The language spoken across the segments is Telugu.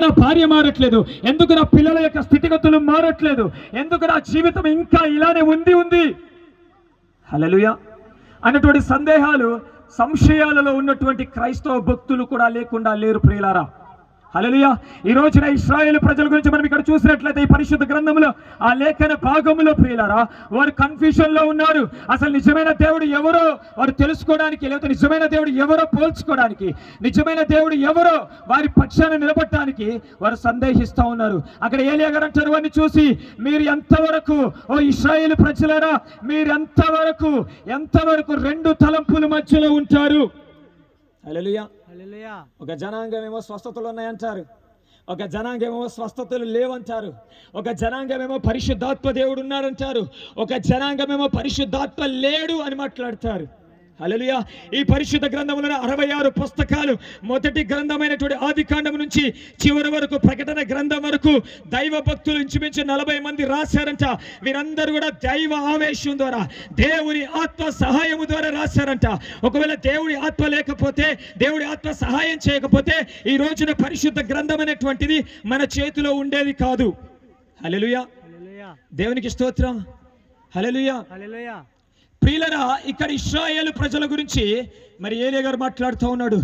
నా భార్య మారట్లేదు, ఎందుకు నా పిల్లల యొక్క స్థితిగతులు మారట్లేదు, ఎందుకు నా జీవితం ఇంకా ఇలానే ఉంది హల్లెలూయా అన్నటువంటి సందేహాలు, సంశయాలలో ఉన్నటువంటి క్రైస్తవ భక్తులు కూడా లేకుండా లేరు ప్రియులారా. హల్లెలూయా. ఈ రోజున ఇశ్రాయేలు ప్రజల గురించి మనం ఇక్కడ చూసినట్లయితే ఈ పరిశుద్ధ గ్రంథంలో ఆ లేఖన భాగంలో ప్రియులారా వారు కన్ఫ్యూషన్ లో ఉన్నారు. అసలు నిజమైన దేవుడు ఎవరో వారు తెలుసుకోవడానికి, లేకపోతే నిజమైన దేవుడు ఎవరో పోల్చుకోవడానికి, నిజమైన దేవుడు ఎవరో వారి పక్షాన నిలబడటానికి వారు సందేహిస్తూ ఉన్నారు. అక్కడ ఏలియా గారు అంటారు, వారిని చూసి మీరు ఎంతవరకు ఓ ఇశ్రాయేలు ప్రజలారా మీరు ఎంతవరకు రెండు తలంపుల మధ్యలో ఉంటారు. హల్లెలూయా. ఒక జనాంగం ఏమో స్వస్థతలు ఉన్నాయంటారు, ఒక జనాంగం ఏమో స్వస్థతలు లేవంటారు, ఒక జనాంగం ఏమో పరిశుద్ధాత్మ దేవుడు ఉన్నాడంటారు, ఒక జనాంగం ఏమో పరిశుద్ధాత్మ లేడు అని మాట్లాడతారు. హల్లెలూయా. ఈ పరిశుద్ధ గ్రంథంలో 66 పుస్తకాలు, మొదటి గ్రంథమైనటువంటి ఆదికాండం నుంచి చివరి వరకు ప్రకటన గ్రంథం వరకు దైవ భక్తులు ఇంచుమించు 40 మంది రాశారంట. వీరందరూ కూడా దైవ ఆవేశం ద్వారా, దేవుని ఆత్మ సహాయము ద్వారా రాశారంట. ఒకవేళ దేవుడి ఆత్మ లేకపోతే, దేవుడి ఆత్మ సహాయం చేయకపోతే ఈ రోజున పరిశుద్ధ గ్రంథం అనేటువంటిది మన చేతిలో ఉండేది కాదు. హల్లెలూయా. దేవునికి స్తోత్రం. హల్లెలూయా. ప్రియులారా, ఇక్కడ ఇశ్రాయేలు ప్రజల గురించి మరి ఏలియా గారు మాట్లాడుతూ ఉన్నాడు.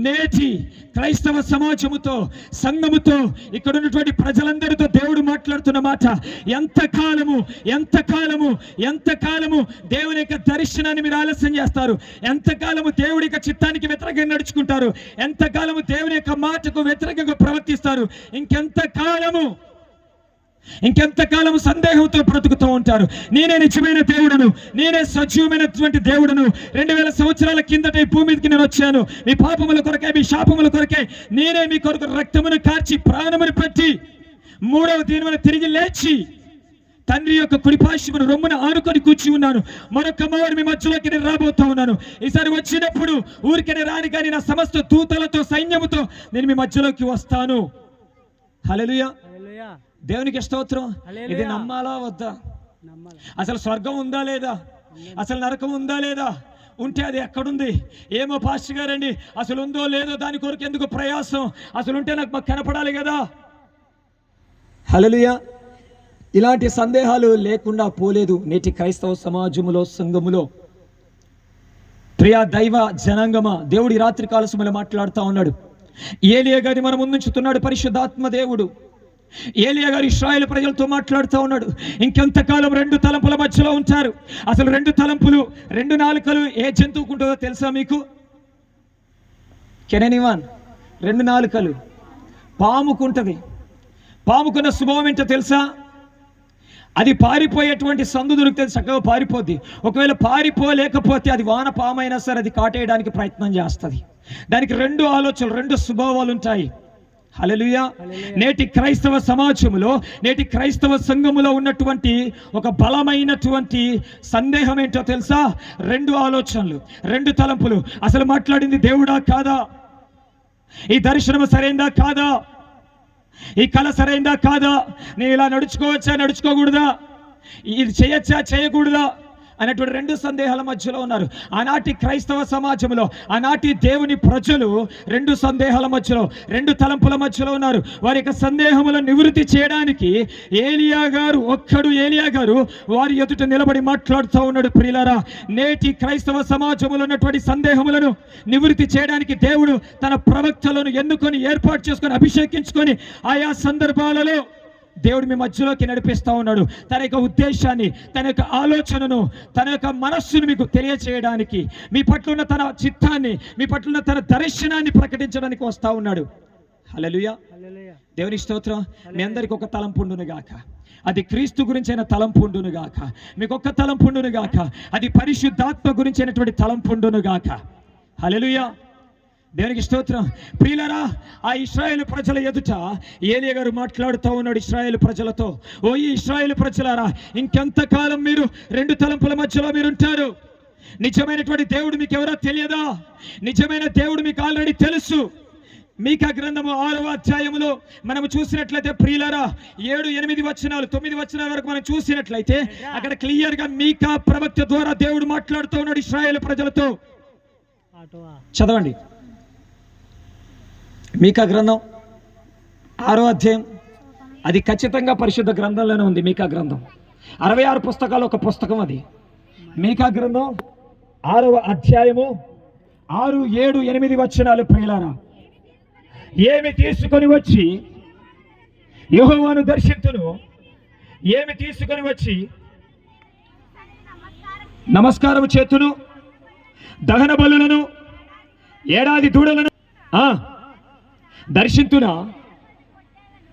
నేటి క్రైస్తవ సమాజముతో, సంఘముతో, ఇక్కడ ఉన్నటువంటి ప్రజలందరితో దేవుడు మాట్లాడుతున్న మాట, ఎంతకాలము దేవుని యొక్క దర్శనాన్ని మీరు ఆలస్యం చేస్తారు, ఎంతకాలము దేవుడి యొక్క చిత్తానికి వ్యతిరేకంగా నడుచుకుంటారు, ఎంతకాలము దేవుని యొక్క మాటకు వ్యతిరేకంగా ప్రవర్తిస్తారు, ఇంకెంతకాలము సందేహంతో బ్రతుకుతూ ఉంటారు. నేనే నిజమైన దేవుడను, నేనే సజీవమైనటువంటి దేవుడను, 2000 సంవత్సరాల కిందట ఈ భూమి మీదకి నేను వచ్చాను, మీ పాపముల కొరకే, మీ శాపముల కొరకే నేనే మీ కొరకు రక్తమును కార్చి ప్రాణమును పెట్టి 3వ దినమున తిరిగి లేచి తండ్రి యొక్క కుడిపార్శ్వమున రొమ్మున ఆనుకొని కూర్చి ఉన్నాను. మరొక మారు మీ మధ్యలోకి నేను రాబోతా ఉన్నాను. ఈసారి వచ్చినప్పుడు ఊరికనే రాని కానీ నా సమస్త దూతలతో, సైన్యముతో నేను మీ మధ్యలోకి వస్తాను. హల్లెలూయా. దేవునికి స్తోత్రం. ఇది నమ్మాలా వద్దా? అసలు స్వర్గం ఉందా లేదా? అసలు నరకం ఉందా లేదా? ఉంటే అది ఎక్కడుంది? ఏమో పాస్టర్ గారండి, అసలు ఉందో లేదో దాని కొరకు ఎందుకు ప్రయాసం? అసలు ఉంటే నాకు కనపడాలి కదా. హల్లెలూయా. ఇలాంటి సందేహాలు లేకుండా పోలేదు నేటి క్రైస్తవ సమాజములో, సంఘములో. ప్రియా దైవ జనాంగమా, దేవుడి రాత్రి కాల సమయంలో మాట్లాడుతూ ఉన్నాడు. ఏలియా గారిని మన ముందుంచుతున్నాడు పరిశుద్ధాత్మ దేవుడు. ఏలియా గారు ఇశ్రాయేలు ప్రజలతో మాట్లాడుతూ ఉన్నాడు. ఇంకెంతకాలం 2 తలంపుల మధ్యలో ఉంటారు? అసలు 2 తలంపులు, 2 నాలుకలు ఏ జంతువుకు ఉంటుందో తెలుసా మీకు? కెనెనివాన్ 2 నాలుకలు పాముకుంటది. పాముకున్న స్వభావం ఏంటో తెలుసా? అది పారిపోయేటువంటి సందు దొరికితే చక్కగా పారిపోద్ది. ఒకవేళ పారిపోలేకపోతే అది వాన పామైనా సరే అది కాటేయడానికి ప్రయత్నం చేస్తుంది. దానికి 2 ఆలోచనలు, 2 స్వభావాలు ఉంటాయి. హల్లెలూయా. నేటి క్రైస్తవ సమాజంలో, నేటి క్రైస్తవ సంఘములో ఉన్నటువంటి ఒక బలమైనటువంటి సందేహం ఏంటో తెలుసా? 2 ఆలోచనలు, 2 తలంపులు. అసలు మాట్లాడింది దేవుడా కాదా? ఈ దర్శనం సరైందా కాదా? ఈ కళ సరైందా కాదా? నేను ఇలా నడుచుకోవచ్చా, నడుచుకోకూడదా? ఇది చేయొచ్చా, చేయకూడదా అనేటువంటి 2 సందేహాల మధ్యలో ఉన్నారు. ఆనాటి క్రైస్తవ సమాజంలో, ఆనాటి దేవుని ప్రజలు 2 సందేహాల మధ్యలో, 2 తలంపుల మధ్యలో ఉన్నారు. వారి యొక్క సందేహములను నివృత్తి చేయడానికి ఏలియా గారు వారి ఎదుట నిలబడి మాట్లాడుతూ ఉన్నాడు. ప్రియులారా, నేటి క్రైస్తవ సమాజంలో ఉన్నటువంటి సందేహములను నివృత్తి చేయడానికి దేవుడు తన ప్రవక్తలను ఎన్నుకొని, ఏర్పాటు చేసుకొని, అభిషేకించుకొని ఆయా సందర్భాలలో దేవుడు మీ మధ్యలోకి నడిపిస్తూ ఉన్నాడు. తన యొక్క ఉద్దేశాన్ని, తన యొక్క ఆలోచనను, తన యొక్క మనస్సును మీకు తెలియచేయడానికి, మీ పట్ల ఉన్న తన చిత్తాన్ని, మీ పట్ల ఉన్న తన దర్శనాన్ని ప్రకటించడానికి వస్తూ ఉన్నాడు. హల్లెలూయా. దేవుని స్తోత్రం. మీ అందరికి ఒక తలంపు ఉండును గాక. అది క్రీస్తు గురించి అయిన తలంపు ఉండును గాక. మీకు ఒక తలంపు ఉండును గాక. అది పరిశుద్ధాత్మ గురించి అయినటువంటి తలంపు ఉండును గాక. హల్లెలూయా. దేవునికి స్తోత్రం. ప్రియులారా, ఆ ఇశ్రాయేలు ప్రజల ఎదుట ఏలియా గారు మాట్లాడుతూ ఉన్నాడు ఇశ్రాయేలు ప్రజలతో. ఓ ఈ ఇశ్రాయేలు ప్రజలారా, ఇంకెంతకాలం మీరు 2 తలంపుల మధ్యలో మీరు ఉంటారు? నిజమైనటువంటి దేవుడు మీకు ఎవరో తెలియదా? నిజమైన దేవుడు మీకు ఆల్రెడీ తెలుసు. మీకా గ్రంథము 6వ అధ్యాయములో మనము చూసినట్లయితే ప్రియులారా, 7, 8 వచనాలు, 9 వచనాల వరకు మనం చూసినట్లయితే అక్కడ క్లియర్ గా మీకా ప్రవక్త ద్వారా దేవుడు మాట్లాడుతూ ఉన్నాడు ఇశ్రాయేలు ప్రజలతో. చదవండి మీకా గ్రంథం 6వ అధ్యాయం, అది ఖచ్చితంగా పరిశుద్ధ గ్రంథంలోనే ఉంది. మీకా గ్రంథం 66 పుస్తకాలు ఒక పుస్తకం. అది మీకా గ్రంథం 6వ అధ్యాయము 6, 7, 8 వచనాలు. ప్రియులారా, ఏమి తీసుకొని వచ్చి యెహోవాను దర్శింతును, ఏమి తీసుకొని వచ్చి నమస్కారం చేతును, దహన బలులను, ఏడాది దూడలను దర్శింతున,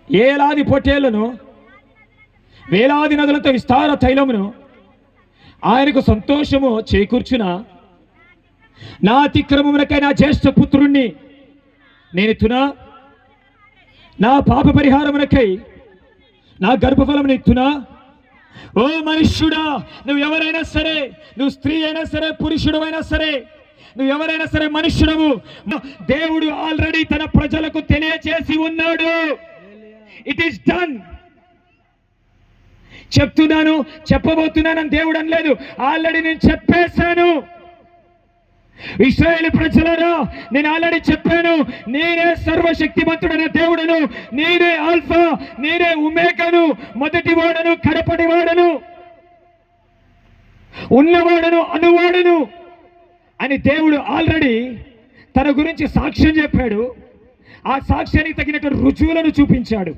ఏలాది పొట్టేళ్లను, వేలాది నదులతో విస్తార తైలమును ఆయనకు సంతోషము చేకూర్చున, నా అతిక్రమమునకై నా జ్యేష్ఠ పుత్రుణ్ణి నేనెత్తునా, నా పాప పరిహారమునకై నా గర్భఫలమును ఎత్తునా. ఓ మనుష్యుడా, నువ్వు ఎవరైనా సరే, నువ్వు స్త్రీ అయినా సరే, పురుషుడు అయినా సరే, నువ్వు ఎవరైనా సరే మనుష్యుడవు, దేవుడు ఆల్రెడీ తన ప్రజలకు తెలియచేసి ఉన్నాడు. It is done. చెప్తున్నాను, చెప్పబోతున్నానని దేవుడు అనలేదు, ఆల్రెడీ నేను చెప్పేశాను. ఇశ్రాయేలు ప్రజలారా, నేను ఆల్రెడీ చెప్పాను, నేనే సర్వశక్తిమంతుడైన దేవుడను, నేనే ఆల్ఫా, నేనే ఒమేగాను, మొదటి వాడను, కడపటి వాడను, ఉన్నవాడను, అనువాడను అని దేవుడు ఆల్రెడీ తన గురించి సాక్ష్యం చెప్పాడు. ఆ సాక్ష్యానికి తగినటువంటి రుజువులను చూపించాడు.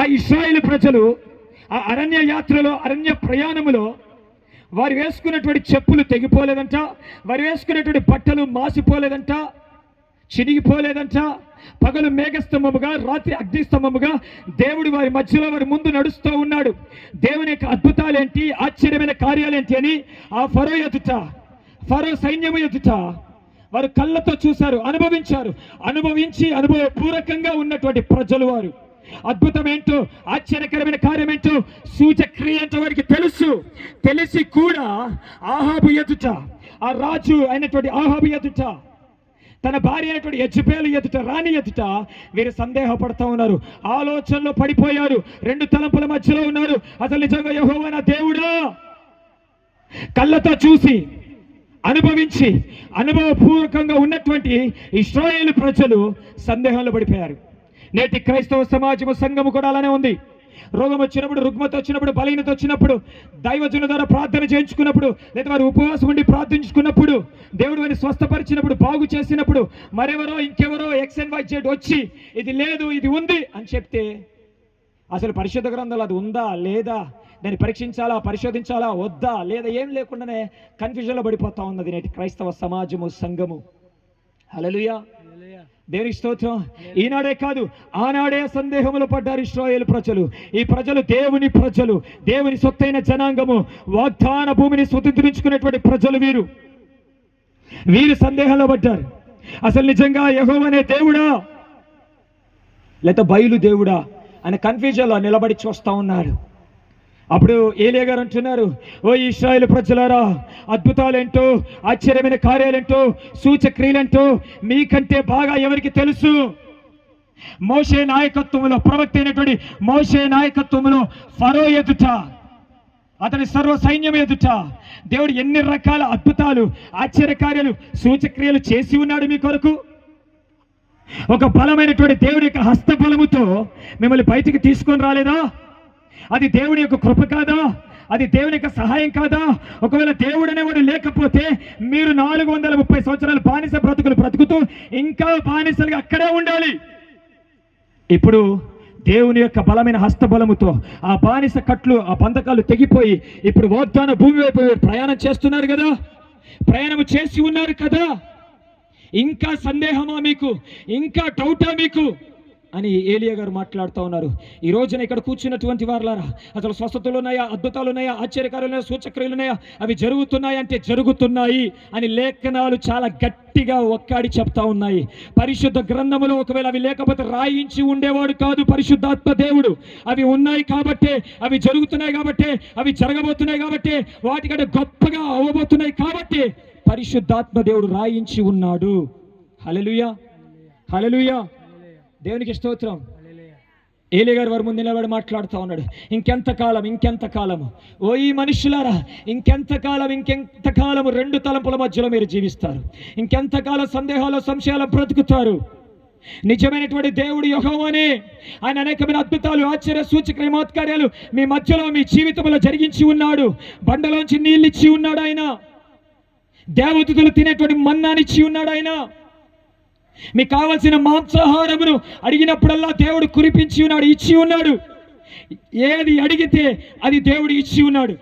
ఆ ఇశ్రాయేలు ప్రజలు ఆ అరణ్య యాత్రలో, అరణ్య ప్రయాణములో వారు వేసుకున్నటువంటి చెప్పులు తెగిపోలేదంట, వారు వేసుకున్నటువంటి బట్టలు మాసిపోలేదంట, చినిగిపోలేదంట. పగలు మేఘస్తంభముగా, రాత్రి అగ్నిస్తంభముగా దేవుడు వారి మధ్యలో, వారి ముందు నడుస్తూ ఉన్నాడు. దేవుని యొక్క అద్భుతాలేంటి, ఆశ్చర్యమైన కార్యాలేంటి అని ఆ ఫరో ఎదుట, ఫరో సైన్యము ఎదుట వారు కళ్ళతో చూశారు, అనుభవించారు. అనుభవించి అనుభవపూర్వకంగా ఉన్నటువంటి ప్రజలు వారు. అద్భుతం ఏంటో, ఆశ్చర్యకరమైన కార్యం ఏంటో, సూచక్రియ ఏంటో వారికి తెలుసు. తెలిసి కూడా ఆహాబు ఎదుట, ఆ రాజు అయినటువంటి ఆహాబు ఎదుట, తన భార్య అయినటువంటి యెజబెలు ఎదుట, రాణి ఎదుట వీరు సందేహపడుతూ ఉన్నారు, ఆలోచనలో పడిపోయారు, రెండు తలంపుల మధ్యలో ఉన్నారు. అసలు నిజంగా యెహోవా నా దేవుడా? కళ్ళతో చూసి అనుభవించి అనుభవపూర్వకంగా ఉన్నటువంటి ఇశ్రాయేలు ప్రజలు సందేహంలో పడిపోయారు. నేటి క్రైస్తవ సమాజము, సంఘము కూడా అలానే ఉంది. రోగం వచ్చినప్పుడు, రుగ్మత వచ్చినప్పుడు, బలహీనత వచ్చినప్పుడు, దైవజనుల ద్వారా ప్రార్థన చేయించుకున్నప్పుడు, లేదా వారు ఉపవాసం ఉండి ప్రార్థించుకున్నప్పుడు, దేవుడు వారిని స్వస్థపరిచినప్పుడు, బాగు చేసినప్పుడు, మరెవరో ఇంకెవరో XYZ వచ్చి ఇది లేదు, ఇది ఉంది అని చెప్తే అసలు పరిశుద్ధ గ్రంథాలు అది ఉందా లేదా, దాన్ని పరీక్షించాలా, పరిశోధించాలా, వద్దా లేదా, ఏం లేకుండానే కన్ఫ్యూజన్లో పడిపోతా ఉన్నది నేటి క్రైస్తవ సమాజము, సంఘము. హల్లెలూయా, దేవునికి స్తోత్రం. ఈనాడే కాదు, ఆనాడే సందేహములు పడ్డారు ఇశ్రాయేలు ప్రజలు. ఈ ప్రజలు దేవుని ప్రజలు, దేవుని సొత్తైన జనాంగము, వాగ్దాన భూమిని స్వతంత్రించుకునేటువంటి ప్రజలు. వీరు సందేహంలో పడ్డారు. అసలు నిజంగా యెహోవానే దేవుడా లేక బయలు దేవుడా అని కన్ఫ్యూజన్లో నిలబడి చూస్తూ ఉన్నారు. అప్పుడు ఏలియా గారు అంటున్నారు, ఓ ఇశ్రాయేలు ప్రజలారా, అద్భుతాలేంటో, ఆశ్చర్యమైన కార్యాలేంటో, సూచక్రియలేంటో మీకంటే బాగా ఎవరికి తెలుసు? మోషే నాయకత్వంలో, ప్రవక్త అయినటువంటి మోషే నాయకత్వంలో ఫరో ఎదుట, అతని సర్వ సైన్యం ఎదుట దేవుడు ఎన్ని రకాల అద్భుతాలు, ఆశ్చర్యకార్యాలు, సూచక్రియలు చేసి ఉన్నాడు మీ కొరకు. ఒక బలమైనటువంటి దేవుడి యొక్క హస్తబలముతో మిమ్మల్ని బయటికి తీసుకొని రాలేదా? అది దేవుని యొక్క కృప కాదా? అది దేవుని యొక్క సహాయం కాదా? ఒకవేళ దేవుడు అనేవాడు లేకపోతే మీరు 430 సంవత్సరాలు బానిస బ్రతుకులు బ్రతుకుతూ ఇంకా బానిసలుగా అక్కడే ఉండాలి. ఇప్పుడు దేవుని యొక్క బలమైన హస్తబలముతో ఆ బానిస కట్లు, ఆ బంధకాలు తెగిపోయి ఇప్పుడు వాగ్దాన భూమి వైపు ప్రయాణం చేస్తున్నారు కదా, ప్రయాణం చేసి ఉన్నారు కదా. ఇంకా సందేహమా మీకు? ఇంకా డౌటా మీకు అని ఏలియా గారు మాట్లాడుతూ ఉన్నారు. ఈ రోజున ఇక్కడ కూర్చున్నటువంటి వారులారా, అసలు స్వస్థతలు ఉన్నాయా, అద్భుతాలు ఉన్నాయా, ఆశ్చర్యకార్యాలు ఉన్నాయా, సూచక్రియలు ఉన్నాయా? అవి జరుగుతున్నాయి అంటే జరుగుతున్నాయి అని లేఖనాలు చాలా గట్టిగా ఒక్కాడి చెప్తా ఉన్నాయి. పరిశుద్ధ గ్రంథములో ఒకవేళ అవి లేకపోతే రాయించి ఉండేవాడు కాదు పరిశుద్ధాత్మ దేవుడు. అవి ఉన్నాయి కాబట్టే, అవి జరుగుతున్నాయి కాబట్టే, అవి జరగబోతున్నాయి కాబట్టే, వాటికంటే గొప్పగా అవ్వబోతున్నాయి కాబట్టి పరిశుద్ధాత్మ దేవుడు రాయించి ఉన్నాడు. హల్లెలూయా, హల్లెలూయా, దేవునికి స్తోత్రం. ఏలియా గారు వారి ముందు నిలబడి మాట్లాడుతూ ఉన్నాడు, ఇంకెంతకాలం, ఇంకెంతకాలము, ఓ ఈ మనుషులారా, ఇంకెంతకాలం, ఇంకెంతకాలము రెండు తలంపుల మధ్యలో మీరు జీవిస్తారు? ఇంకెంతకాలం సందేహాలు, సంశయాలు బ్రతుకుతారు? నిజమైనటువంటి దేవుడు యెహోవానే. ఆయన అనేకమైన అద్భుతాలు, ఆశ్చర్య, సూచక, చమత్కార్యాలు మీ మధ్యలో, మీ జీవితంలో జరిగించి ఉన్నాడు. బండలోంచి నీళ్ళు ఇచ్చి ఉన్నాడు ఆయన. దేవదూతలు తినేటువంటి మన్నానిచ్చి ఉన్నాడు ఆయన. మీకు కావలసిన మాంసాహారమును అడిగినప్పుడల్లా దేవుడు కురిపించి ఉన్నాడు, ఇచ్చి ఉన్నాడు. ఏది అడిగితే అది దేవుడు ఇచ్చి ఉన్నాడు.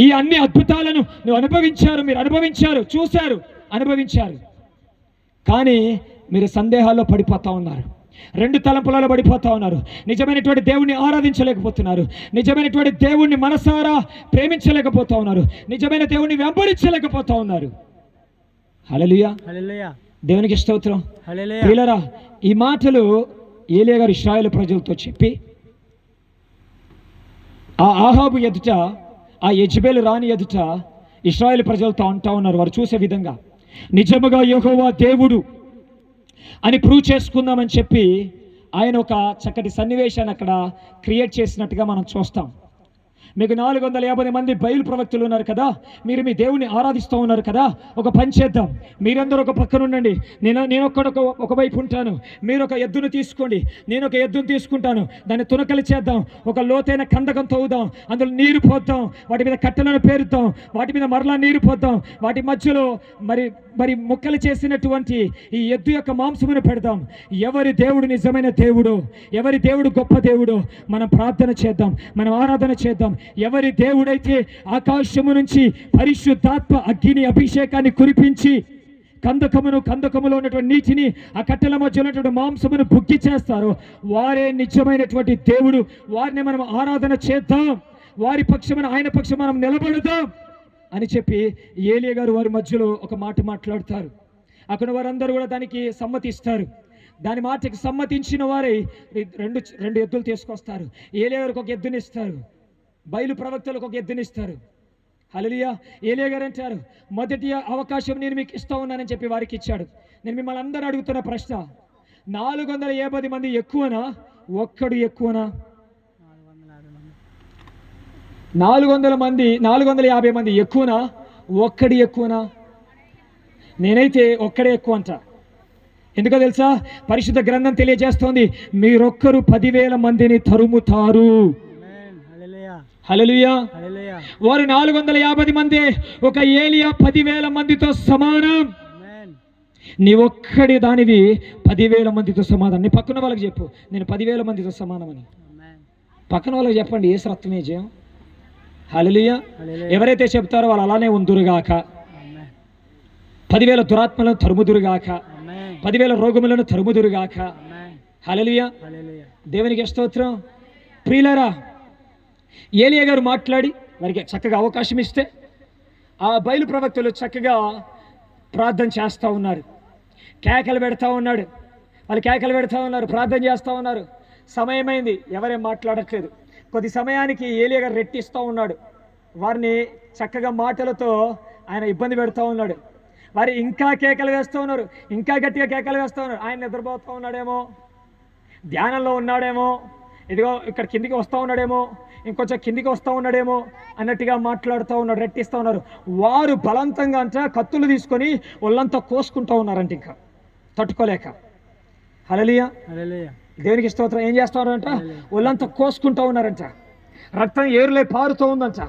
ఈ అన్ని అద్భుతాలను నువ్వు అనుభవించారు, మీరు అనుభవించారు, చూశారు, అనుభవించారు. కానీ మీరు సందేహాల్లో పడిపోతూ ఉన్నారు, రెండు తలంపులలో పడిపోతూ ఉన్నారు. నిజమైనటువంటి దేవుణ్ణి ఆరాధించలేకపోతున్నారు, నిజమైనటువంటి దేవుణ్ణి మనసారా ప్రేమించలేకపోతూ ఉన్నారు, నిజమైన దేవుణ్ణి వెంబడించలేకపోతూ ఉన్నారు. హల్లెలూయా, హల్లెలూయా, దేవునికి స్తోత్రం. హల్లెలూయా. ప్రియులారా, ఈ మాటలు ఏలియా గారు ఇశ్రాయేలు ప్రజలతో చెప్పి ఆ ఆహాబు ఎదుట, ఆ యెజెబెలు రాణి ఎదుట ఇశ్రాయేలు ప్రజలతో అంటా ఉన్నారు. వారు చూసే విధంగా నిజముగా యెహోవా దేవుడు అని ప్రూవ్ చేసుకుందామని చెప్పి ఆయన ఒక చక్కటి సన్నివేశాన్ని అక్కడ క్రియేట్ చేసినట్టుగా మనం చూస్తాం. మీకు 450 మంది బయలు ప్రవక్తలు ఉన్నారు కదా, మీరు మీ దేవుని ఆరాధిస్తూ ఉన్నారు కదా. ఒక పని చేద్దాం, మీరందరూ ఒక పక్కన ఉండండి, నేను ఒకవైపు ఉంటాను, మీరు ఒక ఎద్దును తీసుకోండి, నేను ఒక ఎద్దును తీసుకుంటాను, దాన్ని తునకలు చేద్దాం, ఒక లోతైన కందకం తవ్వుదాం, అందులో నీరు పోద్దాం, వాటి మీద కట్టెలను పేరుద్దాం, వాటి మీద మరలా నీరు పోద్దాం, వాటి మధ్యలో మరి ముక్కలు చేసినటువంటి ఈ ఎద్దు యొక్క మాంసమును పెడదాం. ఎవరి దేవుడు నిజమైన దేవుడు, ఎవరి దేవుడు గొప్ప దేవుడు మనం ప్రార్థన చేద్దాం, మనం ఆరాధన చేద్దాం. ఎవరి దేవుడైతే ఆకాశము నుంచి పరిశుద్ధాత్మ అగ్ని అభిషేకాన్ని కురిపించి కందకములో ఉన్నటువంటి నీటిని, ఆ కట్టెల మధ్యలో ఉన్నటువంటి మాంసమును బుగ్గి చేస్తారో వారే నిజమైనటువంటి దేవుడు. వారిని మనం ఆరాధన చేద్దాం, వారి పక్షమున ఆయన పక్షం మనం నిలబడదాం అని చెప్పి ఏలియా గారు వారి మధ్యలో ఒక మాట మాట్లాడతారు. అక్కడ వారందరూ కూడా దానికి సమ్మతిస్తారు. దాని మాటకి సమ్మతించిన వారే రెండు ఎద్దులు తీసుకొస్తారు. ఏలియా గారికి ఒక ఎద్దునిస్తారు, బయలు ప్రవక్తలకు ఒక ఎద్దునిస్తారు. హల్లెలూయా. ఏలియా గారు అంటారు, మొదటి అవకాశం నేను మీకు ఇస్తా ఉన్నానని చెప్పి వారికి ఇచ్చాడు. నేను మిమ్మల్ని అందరూ అడుగుతున్న ప్రశ్న, 450 మంది ఎక్కువనా, ఒక్కడు ఎక్కువనా? 450 మంది ఎక్కువనా, ఒక్కడి ఎక్కువనా? నేనైతే ఒక్కడే ఎక్కువ అంట. ఎందుకో తెలుసా? పరిశుద్ధ గ్రంథం తెలియజేస్తోంది, మీరొక్కరు 10,000 మందిని తరుముతారు. హల్లెలూయా. వారు 450 మంది, ఒక ఏలియా 10,000 మందితో సమానం. నీ ఒక్కడి దానివి 10,000 మందితో సమానం. నీ పక్కన వాళ్ళకి చెప్పు, నేను 10,000 మందితో సమానమని. పక్కన వాళ్ళకి చెప్పండి, ఏ సత్వమే జయం. హల్లెలూయా. ఎవరైతే చెప్తారో వాళ్ళు అలానే ఉందురుగాక. 10,000 దురాత్మలను తరుముదురుగాక, 10,000 రోగములను తరుముదురుగాక. హల్లెలూయా. దేవునికి స్తోత్రం. ప్రియులారా, ఏలియా గారు మాట్లాడి వారికి చక్కగా అవకాశం ఇస్తే ఆ బయలు ప్రవక్తలు చక్కగా ప్రార్థన చేస్తూ ఉన్నారు, కేకలు పెడతా ఉన్నాడు. వాళ్ళు కేకలు పెడతా ఉన్నారు, ప్రార్థన చేస్తూ ఉన్నారు. సమయమైంది, ఎవరేం మాట్లాడట్లేదు. కొద్ది సమయానికి ఏలియా గారు రెట్టిస్తూ ఉన్నాడు. వారిని చక్కగా మాటలతో ఆయన ఇబ్బంది పెడతా ఉన్నాడు. వారు ఇంకా కేకలు వేస్తూ ఉన్నారు, ఇంకా గట్టిగా కేకలు వేస్తూ ఉన్నారు. ఆయన నిద్రపోతూ ఉన్నాడేమో, ధ్యానంలో ఉన్నాడేమో, ఇదిగో ఇక్కడ కిందికి వస్తూ ఉన్నాడేమో, ఇంకొంచెం కిందికి వస్తూ ఉన్నాడేమో అన్నట్టుగా మాట్లాడుతూ ఉన్నాడు, రెట్టిస్తూ ఉన్నారు. వారు బలవంతంగా అంటే కత్తులు తీసుకొని ఒళ్ళంతా కోసుకుంటూ ఉన్నారంట, ఇంకా తట్టుకోలేక. హల్లెలూయా. దేవునికి స్తోత్రం. ఏం చేస్తూ ఉన్నారంట? ఒళ్ళంతా కోసుకుంటూ ఉన్నారంట, రక్తం ఏరులై పారుతూ ఉందంట.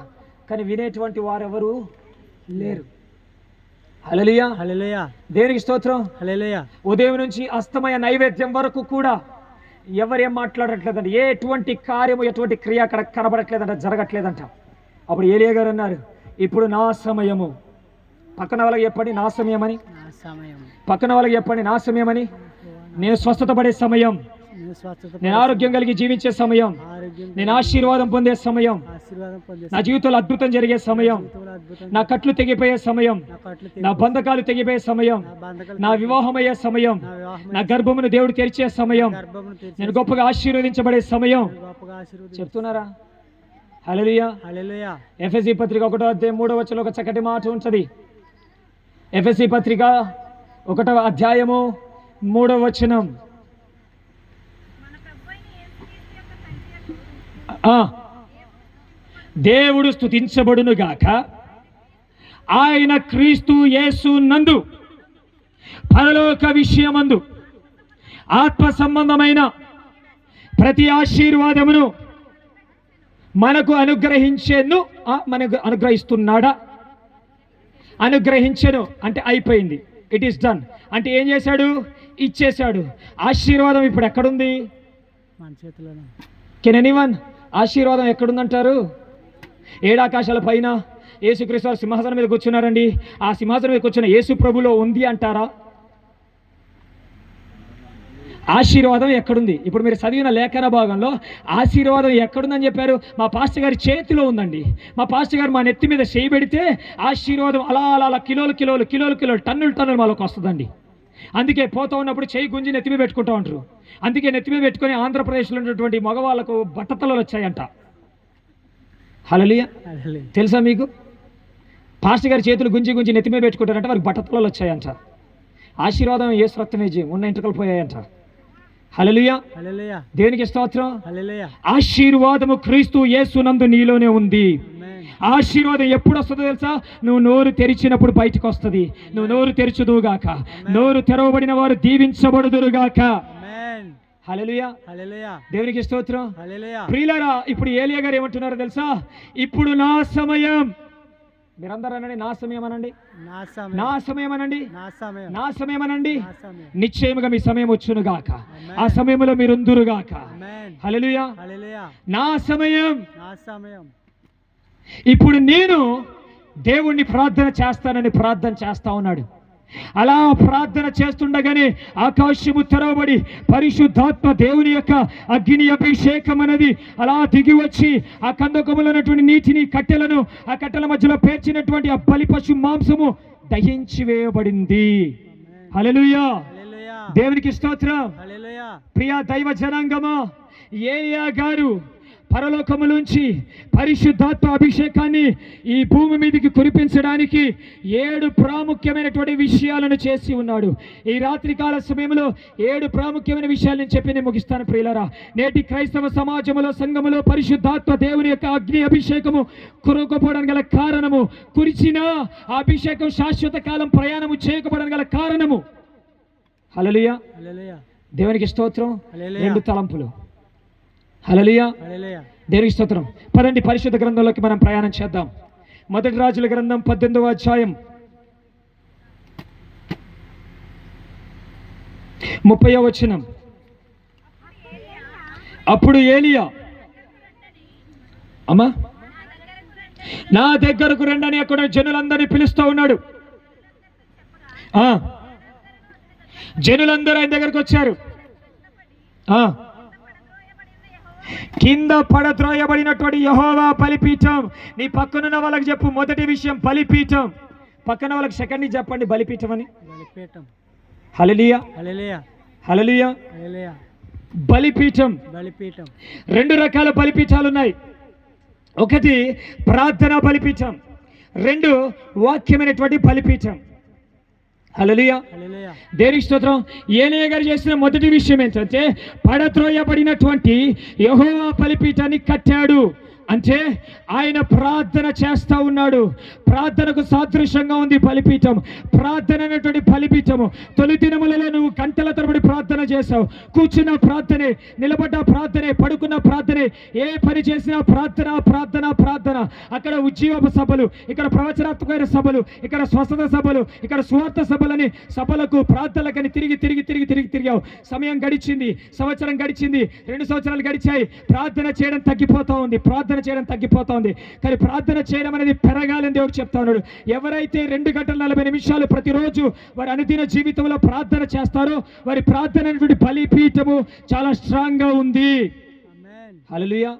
కానీ వినేటువంటి వారెవరు లేరు. హల్లెలూయా. హల్లెలూయా. దేవునికి స్తోత్రం. హల్లెలూయా. ఉదయం నుంచి అస్తమయ నైవేద్యం వరకు కూడా ఎవరేం మాట్లాడట్లేదంట, ఎటువంటి కార్యము, ఎటువంటి క్రియ అక్కడ కనబడట్లేదంట, జరగట్లేదంట. అప్పుడు ఏలియా గారు అన్నారు, ఇప్పుడు నా సమయము. పక్కన వాళ్ళకి చెప్పండి నా సమయమని, పక్కన వాళ్ళకి చెప్పండి నా సమయమని. నేను స్వస్థత పడే సమయం, నేను ఆరోగ్యం కలిగి జీవించే సమయం, నేను ఆశీర్వాదం పొందే సమయం, నా జీవితంలో అద్భుతం జరిగే సమయం, నా కట్లు తెగిపోయే సమయం, నా బంధకాలు తెగిపోయే సమయం, నా వివాహం అయ్యే సమయం, నా గర్భమును దేవుడు తెరిచే సమయం, నేను గొప్పగా ఆశీర్వదించబడే సమయం. చెప్తున్నారా? హల్లెలూయా. ఎఫెసీ పత్రిక 1వ అధ్యాయం 3వ వచనంలో ఒక చక్కటి మాట ఉంటది. ఎఫెసీ పత్రిక 1వ అధ్యాయము 3వ వచనం. దేవుడు స్తుతించబడును గాక, ఆయన క్రీస్తు యేసు నందు పరలోక విషయమందు ఆత్మ సంబంధమైన ప్రతి ఆశీర్వాదమును మనకు మనకు అనుగ్రహిస్తున్నాడా? అనుగ్రహించెను అంటే అయిపోయింది, ఇట్ ఈస్ డన్. అంటే ఏం చేశాడు? ఇచ్చేశాడు. ఆశీర్వాదం ఇప్పుడు ఎక్కడుంది? మన చేతిలోనే. Can anyone? ఆశీర్వాదం ఎక్కడుందంటారు? ఏడాకాశాల పైన యేసుక్రీస్తు వారు సింహాసనం మీద కూర్చున్నారండి. ఆ సింహాసనం మీద కూర్చున్న యేసు ప్రభులో ఉంది అంటారా? ఆశీర్వాదం ఎక్కడుంది? ఇప్పుడు మీరు చదివిన లేఖన భాగంలో ఆశీర్వాదం ఎక్కడుందని చెప్పారు? మా పాస్టర్ గారి చేతిలో ఉందండి. మా పాస్టర్ గారు మా నెత్తి మీద చేయి పెడితే ఆశీర్వాదం అలా అలా అలా కిలోలు టన్నులు మాలోకి వస్తుందండి. అందుకే పోతా ఉన్నప్పుడు చేయి గుంజి నెత్తి మీద పెట్టుకుంటా ఉంటారు. అందుకే నెత్తి మీద పెట్టుకొని ఆంధ్రప్రదేశ్లో ఉన్నటువంటి మగవాళ్ళకు బట్టతలలు వచ్చాయంట. హల్లెలూయా. తెలుసా మీకు? పాస్టర్ గారి చేతులు గుంజి నెత్తి మీద పెట్టుకుంటారంట, వారికి బట్టతలలు వచ్చాయంట. ఆశీర్వాదం యేసు రక్తమే జయం, ఉన్న ఇంటికలు పోయాయంట. హల్లెలూయా. దేవునికి స్తోత్రం. ఆశీర్వాదము క్రీస్తు యేసునందు నీలోనే ఉంది. ఆశీర్వాదం ఎప్పుడు వస్తుందో తెలుసా? నువ్వు నోరు తెరిచినప్పుడు బయటకు వస్తుంది. నువ్వు నోరు తెరచుదువుగాక. నోరు తెరవబడిన వారు దీవించబడుదురుగాక. హల్లెలూయా. దేవునికి స్తోత్రం. ప్రియులారా, ఇప్పుడు ఏలియా గారు ఏమంటున్నారో తెలుసా? ఇప్పుడు నా సమయం. మీరందరూ అనండి, నా సమయం అనండి, నా సమయం అనండి, నా సమయం అనండి. నిశ్చయముగా మీ సమయం వచ్చునుగాక. ఆ సమయంలో మీరు ఉందురుగాక. హల్లెలూయా. నా సమయం. ఇప్పుడు నేను దేవుణ్ణి ప్రార్థన చేస్తానని ప్రార్థన చేస్తా ఉన్నాడు. అలా ప్రార్థన చేస్తుండగానే ఆకాశము తెరవబడి పరిశుద్ధాత్మ దేవుని యొక్క అగ్ని అభిషేకం అనేది అలా దిగి వచ్చి ఆ కందకములో ఉన్నటువంటి నీటిని కట్టెలను ఆ కట్టెల మధ్యలో పేర్చినటువంటి ఆ బలి పశు మాంసము దహించి వేయబడింది. హల్లెలూయా. దేవునికి స్తోత్రం. ప్రియా దైవ జనాంగమా, ఏలియా గారు పరలోకములోంచి పరిశుద్ధాత్మ అభిషేకాన్ని ఈ భూమి మీదకి కురిపించడానికి 7 ప్రాముఖ్యమైనటువంటి విషయాలను చేసి ఉన్నాడు. ఈ రాత్రికాల సమయంలో 7 ప్రాముఖ్యమైన విషయాలు నేను చెప్పి నేను ముగిస్తాను. ప్రియులారా, నేటి క్రైస్తవ సమాజంలో సంఘములో పరిశుద్ధాత్మ దేవుని యొక్క అగ్ని అభిషేకము కురకపోవడానికి గల కారణము, కురిచిన ఆ అభిషేకం శాశ్వత కాలం ప్రయాణము చేయకపోవడానికి గల కారణము. హల్లెలూయా. దేవునికి స్తోత్రం. 2 తలంపులు. హల్లెలూయా. దేవునికి స్తోత్రం. పదండి పరిశుద్ధ గ్రంథంలోకి మనం ప్రయాణం చేద్దాం. మొదటి రాజుల గ్రంథం 18వ అధ్యాయం 30వ వచనం. అప్పుడు ఏలియా, అమ్మా నా దగ్గరకు రండని అక్కడ జనులందరినీ పిలుస్తూ ఉన్నాడు. జనులందరూ ఆయన దగ్గరకు వచ్చారు. కింద పడద్రోయబడినటువంటి యెహోవా బలిపీఠం. నీ పక్కనున్న వాళ్ళకి చెప్పు, మొదటి విషయం బలిపీఠం. పక్కన వాళ్ళకి సెకండ్ చెప్పండి బలిపీఠం అని. హల్లెలూయా. హల్లెలూయా. బలిపీఠం. 2 రకాల బలిపీఠాలు ఉన్నాయి. ఒకటి ప్రార్థనా బలిపీఠం, 2 వాక్యమైనటువంటి బలిపీఠం. హల్లెలూయా. దేవునికి స్తోత్రం. ఏలియా గారు చేసిన మొదటి విషయం ఏంటంటే పడద్రోయబడినటువంటి యెహోవా బలిపీఠాన్ని కట్టాడు. అంటే ఆయన ప్రార్థన చేస్తూ ఉన్నాడు. ప్రార్థనకు సాదృశ్యంగా ఉంది బలిపీఠం. ప్రార్థన అనేటువంటి బలిపీఠము. తొలి దినములలో నువ్వు గంటల తరబడి ప్రార్థన చేశావు. కూర్చున్న ప్రార్థనే, నిలబడ్డ ప్రార్థనే, పడుకున్న ప్రార్థనే, ఏ పని చేసినా ప్రార్థన ప్రార్థన ప్రార్థన. అక్కడ ఉజ్జీవ సభలు, ఇక్కడ ప్రవచనాత్మకమైన సభలు, ఇక్కడ స్వస్థత సభలు, ఇక్కడ సువార్త సభలని, సభలకు ప్రార్థనలకని తిరిగావు. సమయం గడిచింది, సంవత్సరం గడిచింది, 2 సంవత్సరాలు గడిచాయి. ప్రార్థన చేయడం తగ్గిపోతా ఉంది. కానీ ప్రార్థన చేయడం అనేది పెరగాలని దేవుడు చెప్తా ఉన్నాడు. ఎవరైతే 2 గంటల 40 నిమిషాలు ప్రతిరోజు వారి అనుదిన జీవితంలో ప్రార్థన చేస్తారో వారి ప్రార్థన అనేటువంటి బలిపీఠము చాలా స్ట్రాంగ్ గా ఉంది. హల్లెలూయా.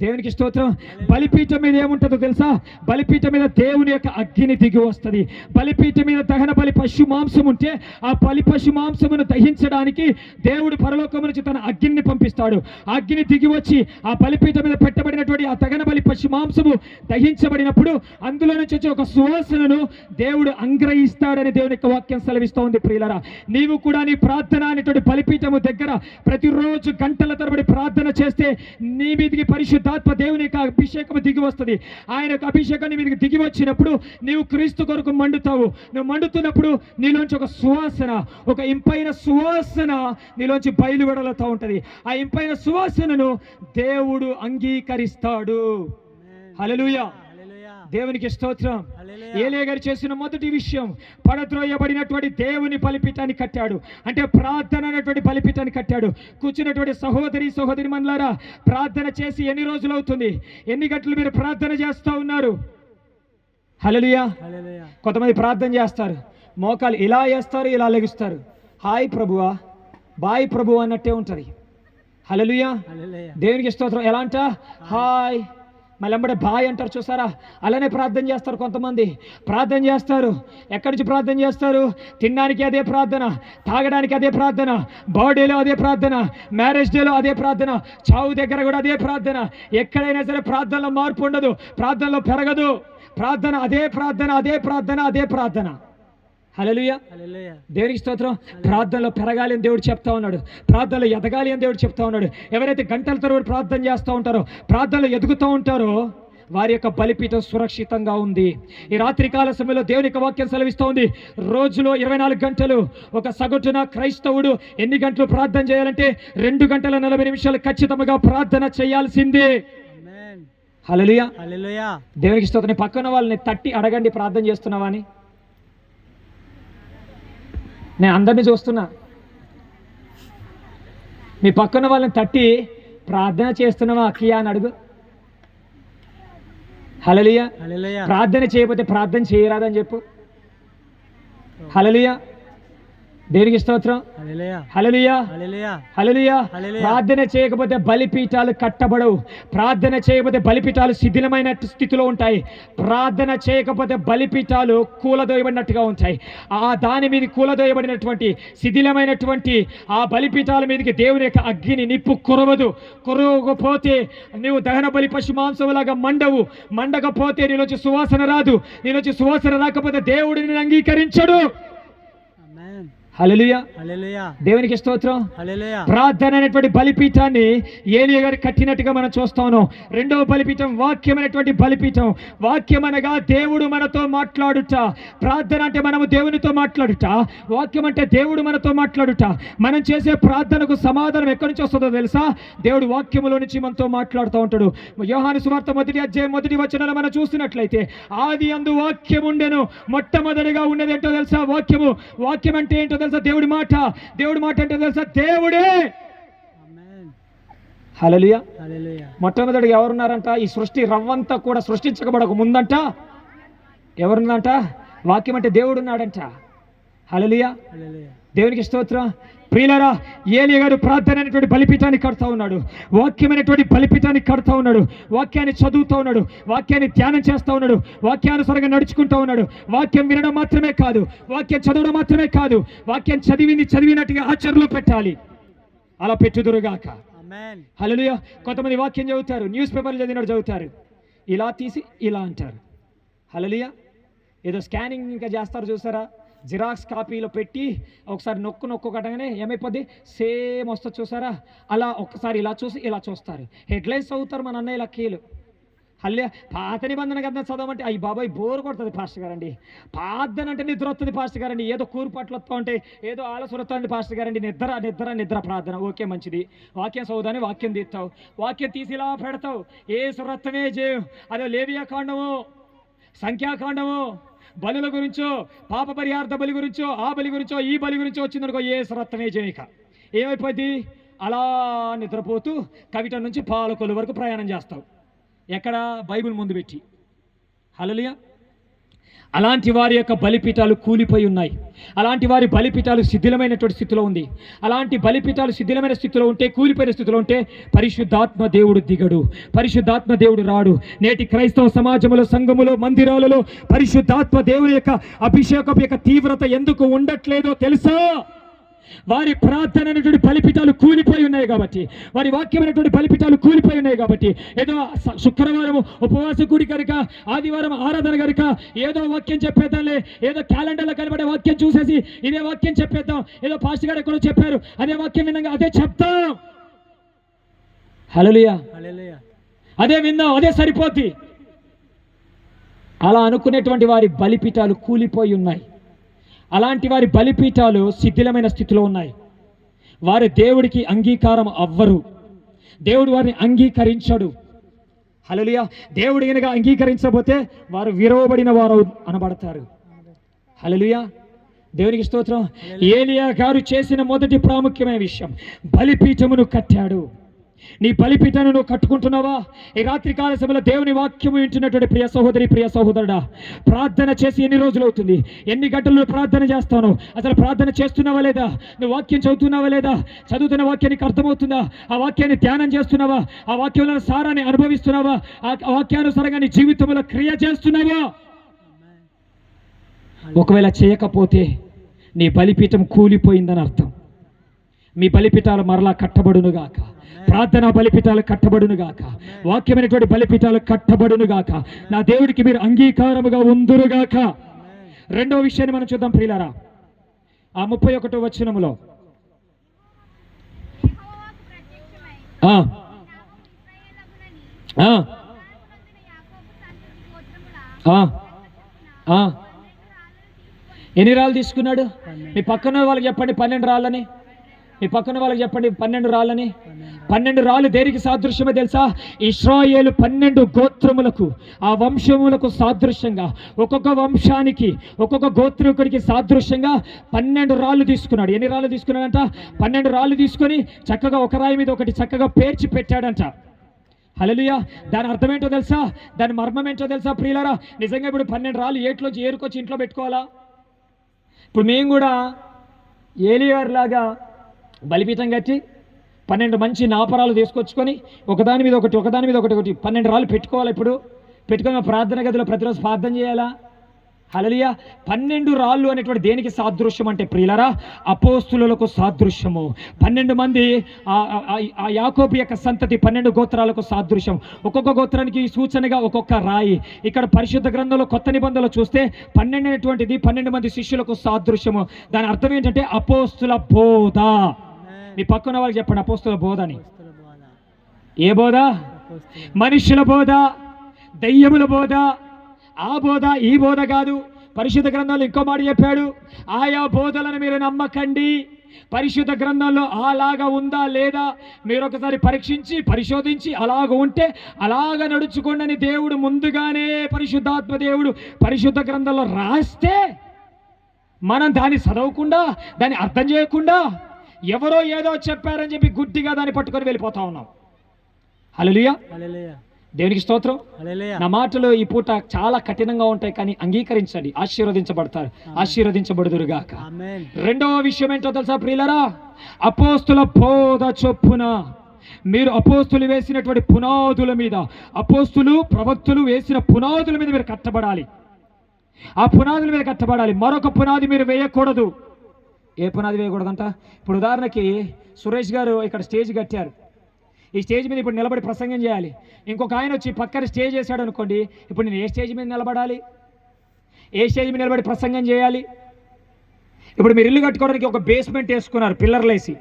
దేవునికి స్తోత్రం. బలిపీఠం మీద ఏముంటుందో తెలుసా? బలిపీఠం మీద దేవుని యొక్క అగ్ని దిగి వస్తుంది. బలిపీఠం మీద దహన బలి పశు మాంసం ఉంటే ఆ బలి పశు మాంసమును దహించడానికి దేవుడు పరలోకం నుంచి తన అగ్నిని పంపిస్తాడు. ఆ అగ్ని దిగి వచ్చి ఆ బలిపీఠం మీద పెట్టబడినటువంటి ఆ దహన బలి పశు మాంసము దహించబడినప్పుడు అందులో నుంచి వచ్చే ఒక సువాసనను దేవుడు అంగ్రహిస్తాడని దేవుని యొక్క వాక్యం సెలవిస్తూ ఉంది. ప్రియులారా, నీవు కూడా నీ ప్రార్థన అనేటువంటి బలిపీఠము దగ్గర ప్రతిరోజు గంటల తరబడి ప్రార్థన చేస్తే నీ మీదికి పరిశుద్ధాత్మ దేవుని యొక్క అభిషేకం దిగి వస్తుంది. ఆయన యొక్క అభిషేకం నీ మీదకి దిగి వచ్చినప్పుడు నీవు క్రీస్తు కొరకు మండుతావు. నువ్వు మండుతున్నప్పుడు నీలోంచి ఒక సువాసన, ఒక ఇంపైన సువాసన నీలోంచి బయలువెడలుతూ ఉంటుంది. ఆ ఇంపైన సువాసనను దేవుడు అంగీకరిస్తాడు. హల్లెలూయా, దేవునికి స్తోత్రం. ఏలియా గారు చేసిన మొదటి విషయం, పడద్రోయబడినటువంటి దేవుని బలిపీఠాన్ని కట్టాడు. అంటే ప్రార్థన అనేటువంటి బలిపీఠాన్ని కట్టాడు. కూర్చున్నటువంటి సహోదరి మనలారా, ప్రార్థన చేసి ఎన్ని రోజులు అవుతుంది? ఎన్ని గంటలు మీరు ప్రార్థన చేస్తూ ఉన్నారు? హల్లెలూయా. కొంతమంది ప్రార్థన చేస్తారు, మోకాలు ఇలా వేస్తారు, ఇలా లెగుస్తారు. హాయ్ ప్రభువా, బాయ్ ప్రభు అన్నట్టే ఉంటుంది. హల్లెలూయా, దేవునికి స్తోత్రం. ఎలా అంట? హాయ్, మళ్ళీ వెంబడే బాయ్ అంటారు, చూసారా? అలానే ప్రార్థన చేస్తారు. కొంతమంది ప్రార్థన చేస్తారు. ఎక్కడి నుంచి ప్రార్థన చేస్తారు? తినడానికి అదే ప్రార్థన, తాగడానికి అదే ప్రార్థన, బర్త్డేలో అదే ప్రార్థన, మ్యారేజ్ డేలో అదే ప్రార్థన, చావు దగ్గర కూడా అదే ప్రార్థన. ఎక్కడైనా సరే ప్రార్థనలో మార్పు ఉండదు, ప్రార్థనలో పెరగదు. ప్రార్థన అదే ప్రార్థన, అదే ప్రార్థన, అదే ప్రార్థన. హల్లెలూయా, దేవునికి స్తోత్రం. ప్రార్థనలో పెరగాలి అని దేవుడు చెప్తా ఉన్నాడు. ప్రార్థనలో ఎదగాలి అని దేవుడు చెప్తా ఉన్నాడు. ఎవరైతే గంటల తరబడి ప్రార్థన చేస్తూ ఉంటారో, ప్రార్థనలో ఎదుగుతూ ఉంటారో, వారి యొక్క బలిపీఠం సురక్షితంగా ఉంది. ఈ రాత్రికాల సమయంలో దేవుని యొక్క వాక్యం సెలవిస్తూ ఉంది, రోజులో 24 గంటలు ఒక సగటున క్రైస్తవుడు ఎన్ని గంటలు ప్రార్థన చేయాలంటే 2 గంటల 40 నిమిషాలు ఖచ్చితంగా ప్రార్థన చేయాల్సిందే. హల్లెలూయా, దేవునికి స్తోత్రం. పక్కన వాళ్ళని తట్టి అడగండి, ప్రార్థన చేస్తున్నావా అని. నేను అందరినీ చూస్తున్నా. మీ పక్కన వాళ్ళని తట్టి ప్రార్థన చేస్తున్నావా అక్కయ్య అని అడుగు. హల్లెలూయా. ప్రార్థన చేయకపోతే ప్రార్థన చేయరాదని చెప్పు. హల్లెలూయా, దేవునికి స్తోత్రం. హల్లెలూయా, హల్లెలూయా. ప్రార్థన చేయకపోతే బలిపీఠాలు కట్టబడవు. ప్రార్థన చేయకపోతే బలిపీఠాలు శిథిలమైన స్థితిలో ఉంటాయి. ప్రార్థన చేయకపోతే బలిపీఠాలు కూలదోయబడినట్టుగా ఉంటాయి. ఆ దాని మీద కూలదోయబడినటువంటి శిథిలమైనటువంటి ఆ బలిపీఠాల మీదకి దేవుని యొక్క అగ్ని నిప్పు కురవదు. కురవకపోతే నువ్వు దహన బలి పశు మాంసంలాగా మండవు. మండకపోతే నీలోంచి సువాసన రాదు. నీలోంచి సువాసన రాకపోతే దేవుడిని నిన్ను అంగీకరించడు. హల్లెలూయా, దేవునికి స్తోత్రం. ప్రార్థన అనేటువంటి బలిపీఠాన్ని ఏలియా గారు కట్టినట్టుగా మనం చూస్తా ఉన్నాం. రెండవ బలిపీఠం వాక్యం అనేటువంటి బలిపీఠం. వాక్యం అనగా దేవుడు మనతో మాట్లాడుట. ప్రార్థన అంటే మనము దేవునితో మాట్లాడుట, వాక్యం అంటే దేవుడు మనతో మాట్లాడుట. మనం చేసే ప్రార్థనకు సమాధానం ఎక్కడి నుంచి వస్తుందో తెలుసా? దేవుడు వాక్యములో నుంచి మనతో మాట్లాడుతూ ఉంటాడు. యోహాను సువార్త 1వ అధ్యాయం 1వ వచనంలో మనం చూసినట్లయితే, ఆది అందు వాక్యం ఉండెను. మొట్టమొదటిగా ఉన్నది ఏంటో తెలుసా? వాక్యము. వాక్యం అంటే ఏంటో తెలుసా? దేవుడి మాట. దేవుడి మాట అంటే తెలుసా? దేవుడే. హల్లెలూయా. మొట్టమొదటిగా ఎవరున్నారంట? ఈ సృష్టి రవ్వంతా కూడా సృష్టించబడక ముందంట ఎవరున్నారంట? వాక్యం అంటే దేవుడు ఉన్నాడంట. హల్లెలూయా, దేవునికి స్తోత్రం. ప్రియులారా, ఏలియా గారు ప్రార్థన అనేటువంటి బలిపీఠాన్ని కడుతూ ఉన్నాడు. వాక్యం అనేటువంటి బలిపీఠాన్ని కడుతూ ఉన్నాడు. వాక్యాన్ని చదువుతూ ఉన్నాడు. వాక్యాన్ని ధ్యానం చేస్తూ ఉన్నాడు. వాక్యానుసారంగా నడుచుకుంటూ ఉన్నాడు. వాక్యం వినడం మాత్రమే కాదు, వాక్యం చదవడం మాత్రమే కాదు, వాక్యం చదివినట్టుగా ఆచరణలో పెట్టాలి. అలా పెట్టుదురుగాక. హల్లెలూయా. కొంతమంది వాక్యం చదువుతారు, న్యూస్ పేపర్లు చదివినట్టు చదువుతారు, ఇలా తీసి ఇలా అంటారు. హల్లెలూయా. ఏదో స్కానింగ్ ఇంకా చేస్తారు చూసారా? జిరాక్స్ కాపీలో పెట్టి ఒకసారి నొక్కు కట్టగానే ఏమైపోద్ది? సేమ్ వస్తుంది చూసారా? అలా ఒక్కసారి ఇలా చూసి ఇలా చూస్తారు. హెడ్లైన్స్ చదువుతారు మన అన్నయ్య లక్కీలు. హల్లెలూయా. పాత నిబంధన గ్రంథం చదవమంటే అయ్యి బాబాయ్ బోర్ కొడుతుంది పాస్టర్ గారండి. ప్రార్థన అంటే నిద్ర వస్తుంది పాస్టర్ గారండి. ఏదో కూరుపాట్లు వస్తూ ఉంటే ఏదో ఆలస్యం వస్తుంది పాస్టర్ గారండి. నిద్ర ప్రార్థన. ఓకే, మంచిది. వాక్యం చదువుదాని వాక్యం తీస్తావు. వాక్యం తీసి ఇలా పెడతావు. యేసు రక్తమే జయం. అదో లేవియా కాండము, సంఖ్యాకాండము, బలుల గురించో, పాప పరిహార్థ బలి గురించో, ఆ బలి గురించో, ఈ బలి గురించో వచ్చిందనుకో, యేసు రక్తమే జయక. ఏమైపోద్ది? అలా నిద్రపోతూ కవిట నుంచి పాలకొల్లు వరకు ప్రయాణం చేస్తావు. ఎక్కడ? బైబిల్ ముందు పెట్టి. హల్లెలూయా. అలాంటి వారి యొక్క బలిపీఠాలు కూలిపోయి ఉన్నాయి. అలాంటి వారి బలిపీఠాలు శిథిలమైనటువంటి స్థితిలో ఉంది. అలాంటి బలిపీఠాలు శిథిలమైన స్థితిలో ఉంటే, కూలిపోయిన స్థితిలో ఉంటే పరిశుద్ధాత్మ దేవుడు దిగడు, పరిశుద్ధాత్మ దేవుడు రాడు. నేటి క్రైస్తవ సమాజంలో, సంఘములో, మందిరాలలో పరిశుద్ధాత్మ దేవుని యొక్క అభిషేకం యొక్క తీవ్రత ఎందుకు ఉండట్లేదో తెలుసా? వారి ప్రార్థన అనేటువంటి బలిపీఠాలు కూలిపోయి ఉన్నాయి కాబట్టి, వారి వాక్యం అనేటువంటి బలిపీఠాలు కూలిపోయి ఉన్నాయి కాబట్టి, ఏదో శుక్రవారం ఉపవాస కూడి కనుక, ఆదివారం ఆరాధన కనుక ఏదో వాక్యం చెప్పేద్దాంలే, ఏదో క్యాలెండర్లో కనబడే వాక్యం చూసేసి ఇదే వాక్యం చెప్పేద్దాం, ఏదో పాస్టర్ గారు ఎక్కడో చెప్పారు అదే వాక్యం వినంగా అదే చెప్తాం. హల్లెలూయా. హల్లెలూయా. అదే విందాం, అదే సరిపోద్ది. అలా అనుకునేటువంటి వారి బలిపీఠాలు కూలిపోయి ఉన్నాయి. అలాంటి వారి బలిపీఠాలు శిథిలమైన స్థితిలో ఉన్నాయి. వారు దేవుడికి అంగీకారం అవ్వరు. దేవుడు వారిని అంగీకరించడు. హల్లెలూయా. దేవుడు గనుక అంగీకరించకపోతే వారు విరవబడిన వారు అనబడతారు. హల్లెలూయా. దేవునికి స్తోత్రం. ఏలియా గారు చేసిన మొదటి ప్రాముఖ్యమైన విషయం, బలిపీఠమును కట్టాడు. నీ బలిపీఠాన్ని నువ్వు కట్టుకుంటున్నావా? ఈ రాత్రి కాల సమయంలో దేవుని వాక్యము వింటున్నటువంటి ప్రియ సహోదరి, ప్రియ సహోదరుడా, ప్రార్థన చేసి ఎన్ని రోజులు అవుతుంది? ఎన్ని గంటలు నువ్వు ప్రార్థన చేస్తావు? అసలు ప్రార్థన చేస్తున్నావా లేదా? నువ్వు వాక్యం చదువుతున్నావా లేదా? చదువుతున్న వాక్యానికి అర్థమవుతుందా? ఆ వాక్యాన్ని ధ్యానం చేస్తున్నావా? ఆ వాక్యంలో సారాన్ని అనుభవిస్తున్నావా? ఆ వాక్యానుసారంగా నీ జీవితంలో క్రియ చేస్తున్నావా? ఒకవేళ చేయకపోతే నీ బలిపీఠం కూలిపోయిందని అర్థం. మీ బలిపీఠాలు మరలా కట్టబడునుగాక. ప్రార్థనా బలిపీఠాలు కట్టబడునుగాక. వాక్యమైనటువంటి బలిపీఠాలు కట్టబడునుగాక. నా దేవుడికి మీరు అంగీకారముగా ఉందురుగాక. రెండవ విషయాన్ని మనం చూద్దాం ప్రియులారా. ఆ 31వ వచనములో ఎన్ని రాళ్ళు తీసుకున్నాడు? మీ పక్కన వాళ్ళకి చెప్పండి 12 రాళ్ళని. మీ పక్కన వాళ్ళకి చెప్పండి 12 రాళ్ళని. 12 రాళ్ళు దేనికి సాదృశ్యమో తెలుసా? ఇశ్రాయేలు 12 గోత్రములకు, ఆ వంశములకు సాదృశ్యంగా, ఒక్కొక్క వంశానికి, ఒక్కొక్క గోత్రికుడికి సాదృశ్యంగా 12 రాళ్ళు తీసుకున్నాడు. ఎన్ని రాళ్ళు తీసుకున్నాడంట? 12 రాళ్ళు తీసుకొని చక్కగా ఒక రాయి మీద ఒకటి చక్కగా పేర్చి పెట్టాడంట. హల్లెలూయా. దాని అర్థం ఏంటో తెలుసా? దాని మర్మం ఏంటో తెలుసా ప్రియులారా? నిజంగా ఇప్పుడు 12 రాళ్ళు ఏట్లోంచి ఏరుకొచ్చి ఇంట్లో పెట్టుకోవాలా? ఇప్పుడు మేము కూడా ఏలియాలాగా బలిపీఠం కట్టి 12 మంచి నాపరాలు తీసుకొచ్చుకొని ఒకదాని మీద ఒకటి 12 రాళ్ళు పెట్టుకోవాలి. ఇప్పుడు పెట్టుకొని ప్రార్థన గదిలో ప్రతిరోజు ప్రార్థన చేయాలా? హల్లెలూయా. 12 రాళ్ళు అనేటువంటి దేనికి సాదృశ్యం అంటే ప్రియులారా? అపోస్తులకు సాదృశ్యము. 12 మంది ఆ యాకోబు యొక్క సంతతి 12 గోత్రాలకు సాదృశ్యం. ఒక్కొక్క గోత్రానికి సూచనగా ఒక్కొక్క రాయి. ఇక్కడ పరిశుద్ధ గ్రంథంలో కొత్త నిబంధనలు చూస్తే 12 అనేటువంటిది 12 మంది శిష్యులకు సాదృశ్యము. దాని అర్థం ఏంటంటే అపోస్తుల బోధ. మీ పక్కన వాళ్ళకి చెప్పండి అపోస్తుల బోధ అని. ఏ బోధ? మనుషుల బోధ, దయ్యముల బోధ. ఆ బోధ ఈ బోధ కాదు. పరిశుద్ధ గ్రంథంలో ఇంకో మాట చెప్పాడు, ఆయా బోధలను మీరు నమ్మకండి. పరిశుద్ధ గ్రంథంలో అలాగా ఉందా లేదా మీరు ఒకసారి పరీక్షించి పరిశోధించి అలాగ ఉంటే అలాగ నడుచుకోండి దేవుడు ముందుగానే పరిశుద్ధాత్మ దేవుడు పరిశుద్ధ గ్రంథంలో రాస్తే మనం దాన్ని చదవకుండా, దాన్ని అర్థం చేయకుండా ఎవరో ఏదో చెప్పారని చెప్పి గుడ్డిగా దాన్ని పట్టుకొని వెళ్ళిపోతా ఉన్నాం. హల్లెలూయా. దేవునికి స్తోత్రం. నా మాటలు ఈ పూట చాలా కఠినంగా ఉంటాయి, కానీ అంగీకరించండి, ఆశీర్వదించబడతారు, ఆశీర్వదించబడుదురుగాక. రెండవ విషయం ఏంటో తెలుసా ప్రియులరా? అపోస్తుల బోధ చొప్పున మీరు అపోస్తులు వేసినటువంటి పునాదుల మీద, అపోస్తులు ప్రవక్తులు వేసిన పునాదుల మీద మీరు కట్టబడాలి. ఆ పునాదుల మీద కట్టబడాలి. మరొక పునాది మీరు వేయకూడదు. ఏ పునాది వేయకూడదంట? ఇప్పుడు ఉదాహరణకి సురేష్ గారు ఇక్కడ స్టేజ్ కట్టారు. ఈ స్టేజ్ మీద ఇప్పుడు నిలబడి ప్రసంగం చేయాలి. ఇంకొక ఆయన వచ్చి పక్కన స్టేజ్ వేసాడు అనుకోండి, ఇప్పుడు నేను ఏ స్టేజ్ మీద నిలబడాలి? ఏ స్టేజ్ మీద నిలబడి ప్రసంగం చేయాలి? ఇప్పుడు మీరు ఇల్లు కట్టుకోవడానికి ఒక బేస్మెంట్ వేసుకున్నారు పిల్లర్లేసి,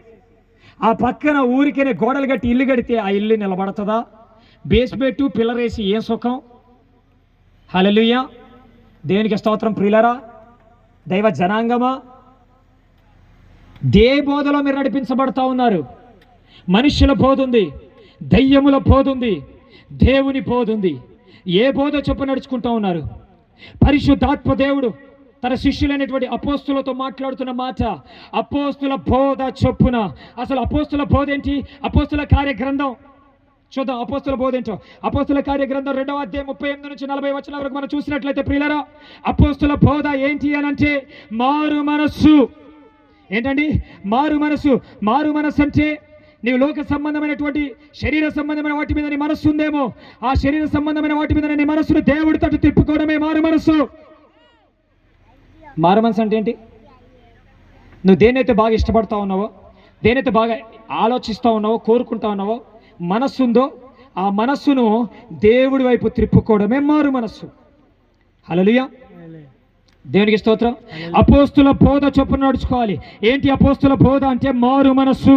ఆ పక్కన ఊరికేనే గోడలు కట్టి ఇల్లు కడితే ఆ ఇల్లు నిలబడుతుందా? బేస్మెంట్ పిల్లర్ వేసి ఏ సుఖం? హల్లెలూయా. దేవునికి స్తోత్రం. ప్రియులరా, దైవ జనాంగమా, దే బోధలో మీరు నడిపించబడతా ఉన్నారు. మనుష్యుల బోధ ఉంది, దయ్యముల బోధ ఉంది, దేవుని బోధ ఉంది. ఏ బోధ చొప్పున నడుచుకుంటా ఉన్నారు? పరిశుద్ధాత్మ దేవుడు తన శిష్యులైనటువంటి అపోస్తులతో మాట్లాడుతున్న మాట అపోస్తుల బోధ చొప్పున. అసలు అపోస్తుల బోధ ఏంటి? అపోస్తుల కార్యగ్రంథం చూద్దాం. అపోస్తుల బోధ ఏంటో అపోస్తుల కార్యగ్రంథం 2వ అధ్యాయం 38 నుంచి 40 వచనాల వరకు మనం చూసినట్లయితే ప్రియులారా, అపోస్తుల బోధ ఏంటి అని అంటే మారు మనస్సు. ఏంటండి మారు మనస్సు? మారు మనస్సు అంటే నీవు లోక సంబంధమైనటువంటి శరీర సంబంధమైన వాటి మీద నీ మనస్సు ఉందేమో, ఆ శరీర సంబంధమైన వాటి మీద నీ మనస్సును దేవుడి తట్టు తిప్పుకోవడమే మారు మనస్సు. మారు మనసు అంటే ఏంటి? నువ్వు దేనైతే బాగా ఇష్టపడతా ఉన్నావో, దేనైతే బాగా ఆలోచిస్తూ ఉన్నావో, కోరుకుంటా ఉన్నావో, మనస్సు ఉందో ఆ మనస్సును దేవుడి వైపు త్రిప్పుకోవడమే మారు మనస్సు. హల్లెలూయా. దేవునికి స్తోత్రం. అపోస్తుల బోధ చొప్పున నడుచుకోవాలి. ఏంటి అపోస్తుల బోధ అంటే? మారు మనస్సు.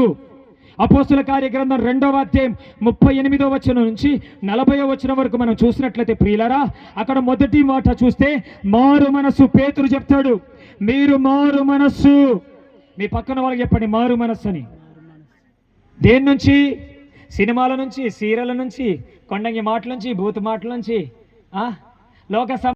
అపోస్తుల కార్య గ్రంథం 2వ అధ్యాయం 38వ వచనం నుంచి 40వ వచనం వరకు మనం చూసినట్లయితే ప్రియులారా, అక్కడ మొదటి మాట చూస్తే మారు మనస్సు. పేతురు చెప్తాడు, మీరు మారు మనస్సు. మీ పక్కన వాళ్ళకి చెప్పండి, మారు మనస్సు అని. దేని నుంచి? సినిమాల నుంచి, సీరియల్ నుంచి, కొండంగి మాటల నుంచి, బూతు మాటల నుంచి, లోక